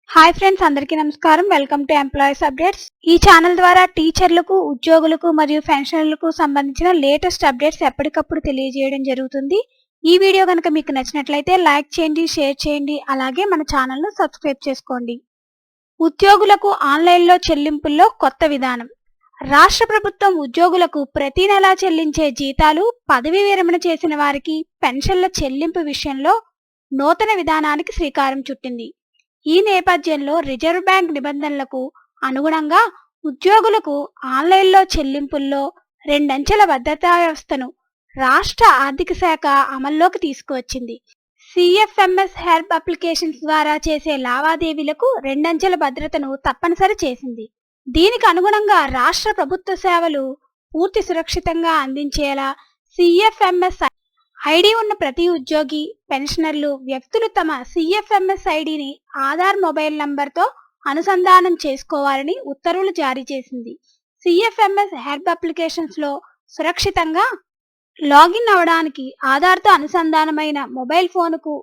Hi friends, అందరికీ నమస్కారం. Welcome to employees updates. ఈ ఛానల్ ద్వారా టీచర్లకు, ఉద్యోగులకు మరియు పెన్షనర్లకు సంబంధించిన లేటెస్ట్ అప్డేట్స్ ఎప్పటికప్పుడు తెలియజేయడం జరుగుతుంది. ఈ వీడియో కనుక మీకు నచ్చినట్లయితే లైక్ చేయండి, షేర్ చేయండి, అలాగే మన ఛానల్ను సబ్స్క్రైబ్ చేసుకోండి. ఉద్యోగులకు ఆన్లైన్లో చెల్లింపుల్లో కొత్త విధానం. రాష్ట్ర ప్రభుత్వం ఉద్యోగులకు ప్రతి నెలా చెల్లించే జీతాలు, పదవీ విరమణ చేసిన వారికి పెన్షన్ల చెల్లింపు విషయంలో నూతన విధానానికి శ్రీకారం చుట్టింది. ఈ నేపథ్యంలో రిజర్వ్ బ్యాంక్ నిబంధనలకు అనుగుణంగా ఉద్యోగులకు ఆన్లైన్లో చెల్లింపుల్లో రెండంచెల భద్రతా వ్యవస్థను రాష్ట్ర ఆర్థిక శాఖ అమల్లోకి తీసుకువచ్చింది. సిఎఫ్ఎంఎస్ హెల్ప్ అప్లికేషన్స్ ద్వారా చేసే లావాదేవీలకు రెండంచెల భద్రతను తప్పనిసరి చేసింది. దీనికి అనుగుణంగా రాష్ట్ర ప్రభుత్వ సేవలు పూర్తి సురక్షితంగా అందించేలా సిఎఫ్ఎంఎస్ ఐడి ఉన్న ప్రతి ఉద్యోగి, పెన్షనర్లు, వ్యక్తులు తమ సిఎఫ్ఎంఎస్ ఐడిని ఆధార్ మొబైల్ నంబర్తో అనుసంధానం చేసుకోవాలని ఉత్తర్వులు జారీ చేసింది. సిఎఫ్ఎంఎస్ హెల్ప్ అప్లికేషన్స్లో సురక్షితంగా లాగిన్ అవడానికి ఆధార్తో అనుసంధానమైన మొబైల్ ఫోన్కు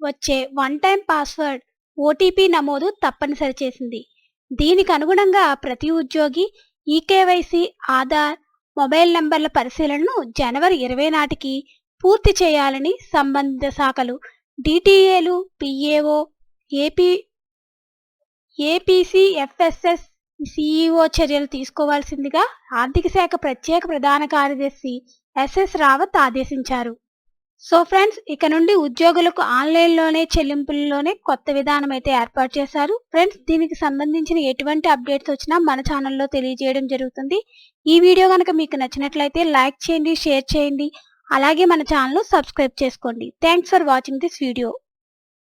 వచ్చే వన్ టైం పాస్వర్డ్, ఓటీపీ నమోదు తప్పనిసరి చేసింది. దీనికి అనుగుణంగా ప్రతి ఉద్యోగి ఈకేవైసీ, ఆధార్, మొబైల్ నంబర్ల పరిశీలనను జనవరి 20 నాటికి పూర్తి చేయాలని సంబంధిత శాఖలు డిటిఏలు, పిఏఓ, ఏపీసీఎఫ్ఎస్ఎస్, సిఈఓ చర్యలు తీసుకోవాల్సిందిగా ఆర్థిక శాఖ ప్రత్యేక ప్రధాన కార్యదర్శి ఎస్ఎస్ రావత్ ఆదేశించారు. సో ఫ్రెండ్స్, ఇక నుండి ఉద్యోగులకు ఆన్లైన్లోనే చెల్లింపుల్లోనే కొత్త విధానం అయితే ఏర్పాటు చేశారు. ఫ్రెండ్స్, దీనికి సంబంధించిన ఎటువంటి అప్డేట్స్ వచ్చినా మన ఛానల్లో తెలియజేయడం జరుగుతుంది. ఈ వీడియో కనుక మీకు నచ్చినట్లయితే లైక్ చేయండి, షేర్ చేయండి, అలాగే మన ఛానల్ సబ్స్క్రైబ్ చేసుకోండి. Thanks for watching this video.